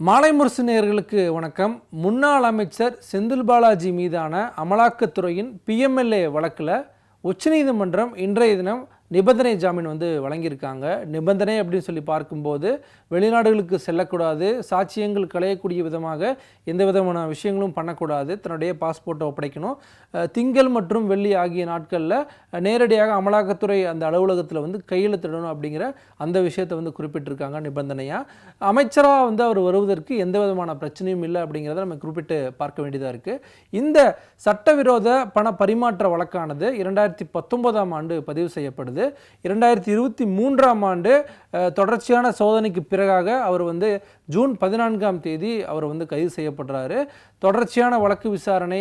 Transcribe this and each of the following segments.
மாலை முரசு நேயர்களுக்கு வணக்கம். முன்னாள் அமைச்சர் செந்தில் பாலாஜி மீதான அமலாக்கத்துறையின் பிஎம்எல்ஏ வழக்கில் உச்சநீதிமன்றம் இன்றைய தினம் நிபந்தனை ஜாமீன் வழங்கியிருக்காங்க. நிபந்தனை அப்படின்னு சொல்லி பார்க்கும்போது வெளிநாடுகளுக்கு செல்லக்கூடாது, சாட்சியங்கள் களையக்கூடிய விதமாக எந்த விதமான விஷயங்களும் பண்ணக்கூடாது, தன்னுடைய பாஸ்போர்ட்டை ஒப்படைக்கணும், திங்கள் மற்றும் வெள்ளி ஆகிய நாட்களில் நேரடியாக அமலாக்கத்துறை அந்த அலுவலகத்தில் கையெழுத்திடணும் அப்படிங்கிற அந்த விஷயத்தை குறிப்பிட்டிருக்காங்க நிபந்தனையாக. அமைச்சராக அவர் வருவதற்கு எந்த விதமான பிரச்சனையும் இல்லை அப்படிங்கிறத நம்ம குறிப்பிட்டு பார்க்க வேண்டியதாக இருக்குது. இந்த சட்டவிரோத பண பரிமாற்ற வழக்கானது 2019ஆம் ஆண்டு பதிவு செய்யப்படுது. 2023ஆம் ஆண்டு தொடர்ச்சியான சோதனைக்கு பிறகாக அவர் ஜூன் 14ஆம் தேதி அவர் கைது செய்யப்படுறாரு. தொடர்ச்சியான வழக்கு விசாரணை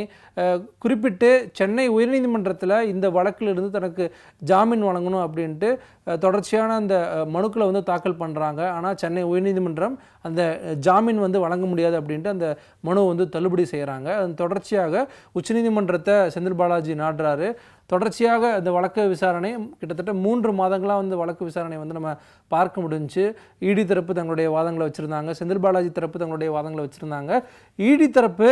குறிப்பிட்டு சென்னை உயர்நீதிமன்றத்தில் இந்த வழக்கிலிருந்து தனக்கு ஜாமீன் வழங்கணும் அப்படின்ட்டு தொடர்ச்சியான அந்த மனுக்களை தாக்கல் பண்ணுறாங்க. ஆனால் சென்னை உயர்நீதிமன்றம் அந்த ஜாமீன் வழங்க முடியாது அப்படின்ட்டு அந்த மனு தள்ளுபடி செய்கிறாங்க. அதன் தொடர்ச்சியாக உச்சநீதிமன்றத்தை செந்தில் பாலாஜி நாடுறாரு. தொடர்ச்சியாக இந்த வழக்கு விசாரணை கிட்டத்தட்ட 3 மாதங்களாக வழக்கு விசாரணை நம்ம பார்க்க முடிஞ்சு. இடி தரப்பு தங்களுடைய வாதங்களை வச்சுருந்தாங்க, செந்தில் பாலாஜி தரப்பு தங்களுடைய வாதங்களை வச்சுருந்தாங்க. இடி தரப்பு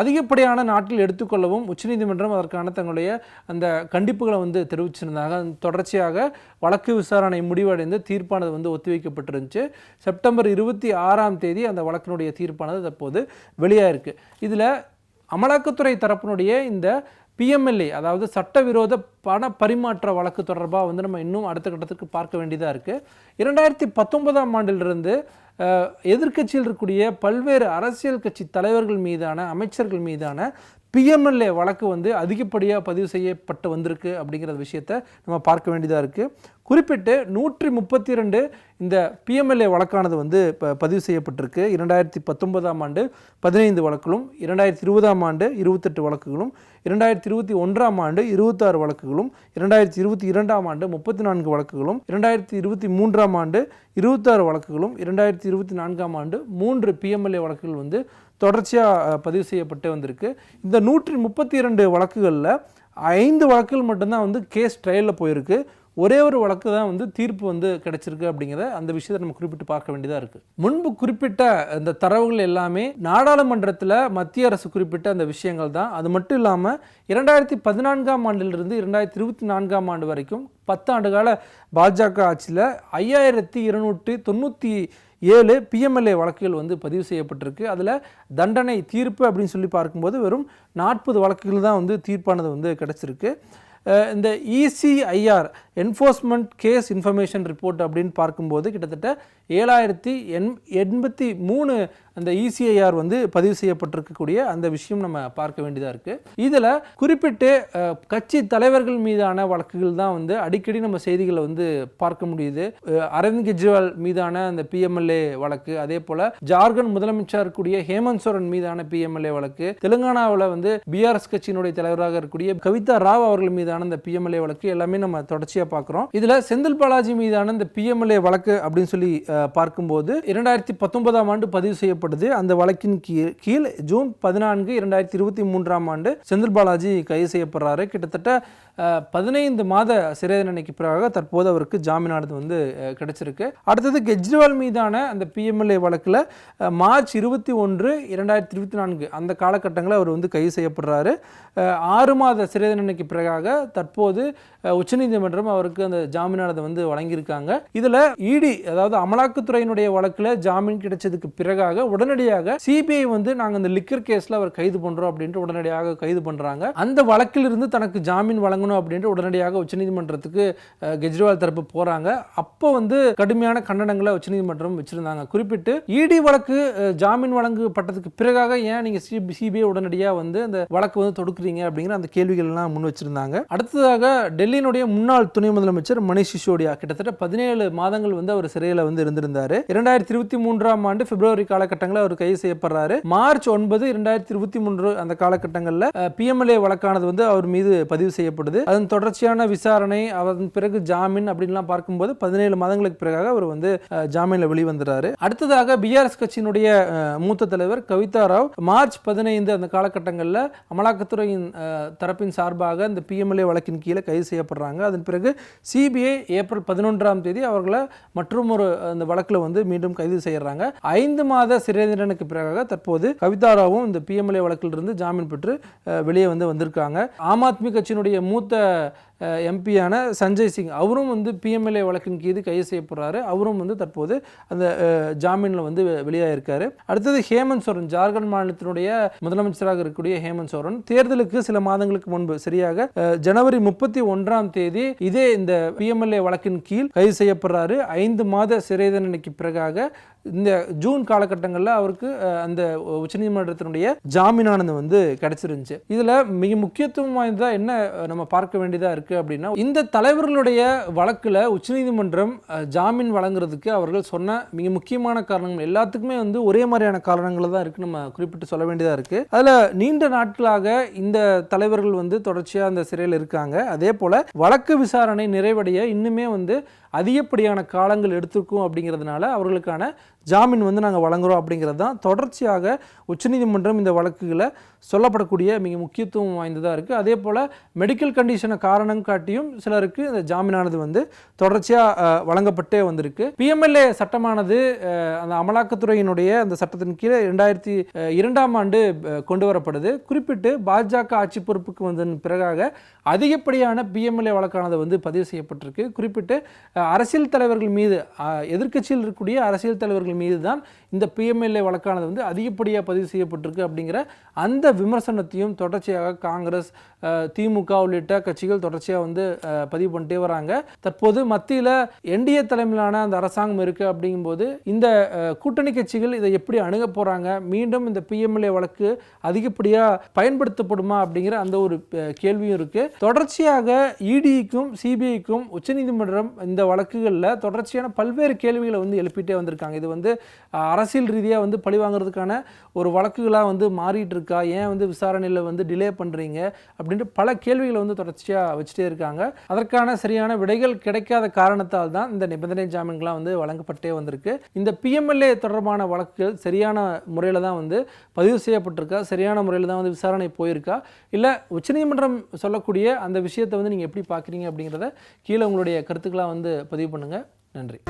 அதிகப்படியான நாட்டில் எடுத்துக்கொள்ளவும் உச்சநீதிமன்றம் அதற்கான தங்களுடைய அந்த கண்டிப்புகளை தெரிவிச்சிருந்தாங்க. தொடர்ச்சியாக வழக்கு விசாரணை முடிவடைந்து தீர்ப்பானது ஒத்திவைக்கப்பட்டிருந்துச்சு. செப்டம்பர் 26ஆம் தேதி அந்த வழக்கினுடைய தீர்ப்பானது தற்போது வெளியாயிருக்கு. இதில் அமலாக்கத்துறை தரப்பினுடைய இந்த பிஎம்எல்ஏ அதாவது சட்டவிரோத பண பரிமாற்ற வழக்கு தொடர்பாக நம்ம இன்னும் அடுத்த கட்டத்துக்கு பார்க்க வேண்டியதாக இருக்குது. 2019ஆம் ஆண்டிலிருந்து எதிர்க்கட்சியில் இருக்கக்கூடிய பல்வேறு அரசியல் கட்சி தலைவர்கள் மீதான, அமைச்சர்கள் மீதான பிஎம்எல்ஏ வழக்கு அதிகப்படியாக பதிவு செய்யப்பட்டு வந்திருக்கு அப்படிங்கிற விஷயத்தை நம்ம பார்க்க வேண்டியதாக இருக்குது. குறிப்பிட்டு 132 இந்த பிஎம்எல்ஏ வழக்கானது இப்போ பதிவு செய்யப்பட்டிருக்கு. 2019ஆம் ஆண்டு 15 வழக்குகளும், 2020ஆம் ஆண்டு 28 வழக்குகளும், 2021ஆம் ஆண்டு 26 வழக்குகளும், 2022ஆம் ஆண்டு 34 வழக்குகளும், 2023ஆம் ஆண்டு 26 வழக்குகளும், 2024ஆம் ஆண்டு 3 பிஎம்எல்ஏ வழக்குகள் தொடர்ச்சியாக பதிவு செய்யப்பட்டு வந்திருக்கு. இந்த 132 வழக்குகளில் 5 வழக்குகள் மட்டும்தான் கேஸ் ட்ரையலில் போயிருக்கு. ஒரே ஒரு வழக்கு தான் தீர்ப்பு கிடைச்சிருக்கு அப்படிங்கிறத அந்த விஷயத்தை நம்ம குறிப்பிட்டு பார்க்க வேண்டியதாக இருக்குது. முன்பு குறிப்பிட்ட இந்த தரவுகள் எல்லாமே நாடாளுமன்றத்தில் மத்திய அரசு குறிப்பிட்ட அந்த விஷயங்கள் தான். அது மட்டும் இல்லாமல் 2014ஆம் ஆண்டிலிருந்து 2024ஆம் ஆண்டு வரைக்கும் 10 ஆண்டு கால பாஜக ஆட்சியில் 5297 பிஎம்எல்ஏ வழக்குகள் பதிவு செய்யப்பட்டிருக்கு. அதில் தண்டனை தீர்ப்பு அப்படின்னு சொல்லி பார்க்கும்போது வெறும் 40 வழக்குகள் தான் தீர்ப்பானது கிடைச்சிருக்கு. இந்த ECIR enforcement case information report அப்படின்னு பார்க்கும்போது கிட்டத்தட்ட 7083 அந்த இசிஐஆர் பதிவு செய்யப்பட்டிருக்கக்கூடிய அந்த விஷயம் நம்ம பார்க்க வேண்டியதாக இருக்குது. இதில் குறிப்பிட்டு கட்சி தலைவர்கள் மீதான வழக்குகள் தான் அடிக்கடி நம்ம செய்திகளை பார்க்க முடியுது. அரவிந்த் கெஜ்ரிவால் மீதான அந்த பிஎம்எல்ஏ வழக்கு, அதே போல் ஜார்க்கண்ட் முதலமைச்சர் இருக்கக்கூடிய ஹேமந்த் சோரன் மீதான பிஎம்எல்ஏ வழக்கு, தெலுங்கானாவில் பிஆர்எஸ் கட்சியினுடைய தலைவராக இருக்கக்கூடிய கவிதா ராவ் அவர்கள் மீதான அந்த பிஎம்எல்ஏ வழக்கு எல்லாமே நம்ம தொடர்ச்சியாக பார்க்குறோம். இதில் செந்தில் பாலாஜி மீதான இந்த பிஎம்எல்ஏ வழக்கு அப்படின்னு சொல்லி பார்க்கும்போது 2019ஆம் ஆண்டு பதிவு செய்யப்படுது. அந்த வழக்கின் கீழ் ஜூன் 14, 2023ஆம் ஆண்டு செந்தில் பாலாஜி கைது செய்யப்படுறாரு. கிட்டத்தட்ட 15 மாத சிறை தண்டனைக்கு பிறகு தற்போது அவருக்கு ஜாமீனானது கிடைச்சிருக்கு. அடுத்தது கெஜ்ரிவால் மீதான அந்த பிஎம்எல்ஏ வழக்கில் மார்ச் 21, 2024 அந்த காலகட்டங்களில் அவர் கைது செய்யப்படுறாரு. 6 மாத சிறை தண்டனைக்கு பிறகாக தற்போது உச்சநீதிமன்றம் அவருக்கு அந்த ஜாமீனானது வழங்கியிருக்காங்க. இதில் இடி அதாவது அமலாக்கத்துறையினுடைய வழக்கில் ஜாமீன் கிடைச்சதுக்கு பிறகாக உடனடியாக சிபிஐ நாங்கள் அந்த லிக்கர் கேஸில் அவர் கைது பண்ணுறோம் அப்படின்ட்டு உடனடியாக கைது பண்ணுறாங்க. அந்த வழக்கிலிருந்து தனக்கு ஜாமீன் வழங்கணும் அப்படின்ட்டு உடனடியாக உச்சநீதிமன்றத்துக்கு கெஜ்ரிவால் தரப்பு போகிறாங்க. அப்போ கடுமையான கண்டனங்களை உச்சநீதிமன்றம் வச்சிருந்தாங்க. குறிப்பிட்டு இடி வழக்கு ஜாமீன் வழங்கப்பட்டதுக்கு பிறகாக ஏன் நீங்கள் சிபிஐ உடனடியாக அந்த வழக்கு தொடுக்குறீங்க அப்படிங்கிற அந்த கேள்விகள் எல்லாம் முன் வச்சிருந்தாங்க. அடுத்ததாக டெல்லியினுடைய முன்னாள் துணை முதலமைச்சர் மணிஷ் சிசோடியா கிட்டத்தட்ட 17 மாதங்கள் அவர் சிறையில் இருந்திருந்தாரு. 2023ஆம் ஆண்டு பிப்ரவரி காலகட்டங்களில் அவர் கைது செய்யப்படுறாரு. மார்ச் 9, 2023 அந்த காலகட்டங்களில் பிஎம்எல்ஏ வழக்கானது அவர் மீது பதிவு செய்யப்படுது. அதன் தொடர்ச்சியான விசாரணை, அதன் பிறகு ஜாமீன் அப்படின்லாம் பார்க்கும்போது 17 மாதங்களுக்கு பிறகு அவர் ஜாமீனில் வெளிவந்துறாரு. அடுத்ததாக பிஆர்எஸ் கட்சியினுடைய மூத்த தலைவர் கவிதா ராவ் மார்ச் 15 அந்த காலகட்டங்களில் அமலாக்கத்துறையின் தரப்பின் சார்பாக இந்த பிஎம்எல்ஏ PMLA வழக்கின் கீழே கைது செய்யப்படுறாங்க. அதன் பிறகு CBI ஏப்ரல் 11ஆம் தேதி அவர்களை மற்றும் ஒரு அந்த வழக்கில் வந்து மீண்டும் கைது செய்யறாங்க. 5 மாத சிறை தண்டனைக்கு பிறகு தற்போது கவிதா ராவும் இந்த PMLA வழக்கிலிருந்து ஜாமீன் பெற்று வெளியே வந்திருக்காங்க. ஆம் ஆத்மி கட்சியினுடைய மூத்த எம்பியான சஞ்சய் சிங் அவரும் வந்து PMLA வழக்கின் கீது கைது செய்யப்படுறாரு. அவரும் வந்து தற்போது அந்த ஜாமீனில் வந்து வெளியாயிருக்காரு. அடுத்தது ஹேமந்த் சோரன், ஜார்க்கண்ட் மாநிலத்தினுடைய முதலமைச்சராக இருக்கக்கூடிய ஹேமந்த் சோரன் தேர்தலுக்கு சில மாதங்களுக்கு முன்பு சரியாக ஜனவரி 31ஆம் தேதி இதே இந்த PMLA வழக்கின் கீழ் கைது செய்யப்படுறாரு. 5 மாத சிறை தண்டனைக்கு பிறகாக இந்த ஜூன் காலகட்டங்களில் அவருக்கு அந்த உச்சநீதிமன்றத்தினுடைய ஜாமீனானது வந்து கிடைச்சிருந்துச்சு. இதுல மிக முக்கியத்துவம் வாய்ந்ததா என்ன நம்ம பார்க்க வேண்டியதா இருக்கு அப்படின்னா, இந்த தலைவர்களுடைய வழக்குல உச்சநீதிமன்றம் ஜாமீன் வழங்குறதுக்கு அவர்கள் சொன்ன மிக முக்கியமான காரணங்கள் எல்லாத்துக்குமே வந்து ஒரே மாதிரியான காரணங்கள் தான் இருக்கு, நம்ம குறிப்பிட்டு சொல்ல வேண்டியதா இருக்கு. அதுல நீண்ட நாட்களாக இந்த தலைவர்கள் வந்து தொடர்ச்சியா அந்த சிறையில் இருக்காங்க. அதே போல வழக்கு விசாரணை நிறைவடைய இன்னுமே வந்து அதிகப்படியான காலங்கள் எடுத்திருக்கும். அப்படிங்கிறதுனால அவர்களுக்கான ஜாமீன் வந்து நாங்கள் வழங்குகிறோம் அப்படிங்கிறது தான் தொடர்ச்சியாக உச்சநீதிமன்றம் இந்த வழக்குகளை சொல்லப்படக்கூடிய மிக முக்கியத்துவம் வாய்ந்ததாக இருக்குது. அதே போல் மெடிக்கல் கண்டிஷனை காரணம் காட்டியும் சிலருக்கு இந்த ஜாமீனானது வந்து தொடர்ச்சியாக வழங்கப்பட்டே வந்திருக்கு. PMLA சட்டமானது அந்த அமலாக்கத்துறையினுடைய அந்த சட்டத்தின் கீழே 2002ஆம் ஆண்டு கொண்டு வரப்படுது. குறிப்பிட்டு பாஜக ஆட்சி பொறுப்புக்கு வந்ததன் பிறகாக அதிகப்படியான PMLA வழக்கானது வந்து பதிவு செய்யப்பட்டிருக்கு. குறிப்பிட்டு அரசியல் தலைவர்கள் மீது, எதிர்க்கட்சியில் இருக்கக்கூடிய அரசியல் தலைவர்கள் மீது தான் இந்த PMLA வழக்கானது வந்து அதிகப்படியாக பதிவு செய்யப்பட்டிருக்கு அப்படிங்கிற அந்த விமர்சனத்தையும் தொடர்ச்சியாக காங்கிரஸ், திமுக உள்ளிட்ட கட்சிகள் தொடர்ச்சியாக வந்து பதிவு பண்ணிட்டே வராங்க. தற்போது மத்தியில் NDA தலைமையிலான அந்த அரசாங்கம் இருக்குது. அப்படிங்கும்போது இந்த கூட்டணி கட்சிகள் இதை எப்படி அணுக போகிறாங்க, மீண்டும் இந்த PMLA வழக்கு அதிகப்படியாக பயன்படுத்தப்படுமா அப்படிங்கிற அந்த ஒரு கேள்வியும் இருக்குது. தொடர்ச்சியாக EDக்கும் CBIக்கும் உச்சநீதிமன்றம் இந்த வழக்குகளில் தொடர்ச்சியான பல்வேறு கேள்விகளை வந்து எழுப்பிட்டே வந்திருக்காங்க. இது வந்து அரசியல் ரீதியாக வந்து பழிவாங்கிறதுக்கான ஒரு வழக்குகளாக வந்து மாறிட்டு இருக்கா, ஏன் வந்து விசாரணையில் வந்து டிலே பண்ணுறீங்க அப்படின்ட்டு பல கேள்விகளை வந்து தொடர்ச்சியாக வச்சுட்டே இருக்காங்க. அதற்கான சரியான விடைகள் கிடைக்காத காரணத்தால் தான் இந்த நிபந்தனை ஜாமீன்கள்லாம் வந்து வழங்கப்பட்டே வந்திருக்கு. இந்த PMLA தொடர்பான வழக்குகள் சரியான முறையில் தான் வந்து பதிவு செய்யப்பட்டிருக்கா, சரியான முறையில் தான் வந்து விசாரணை போயிருக்கா, இல்லை உச்சநீதிமன்றம் சொல்லக்கூடிய அந்த விஷயத்தை வந்து நீங்கள் எப்படி பார்க்குறீங்க அப்படிங்கிறத கீழே உங்களுடைய கருத்துக்களாக வந்து பதிவு பண்ணுங்கள். நன்றி.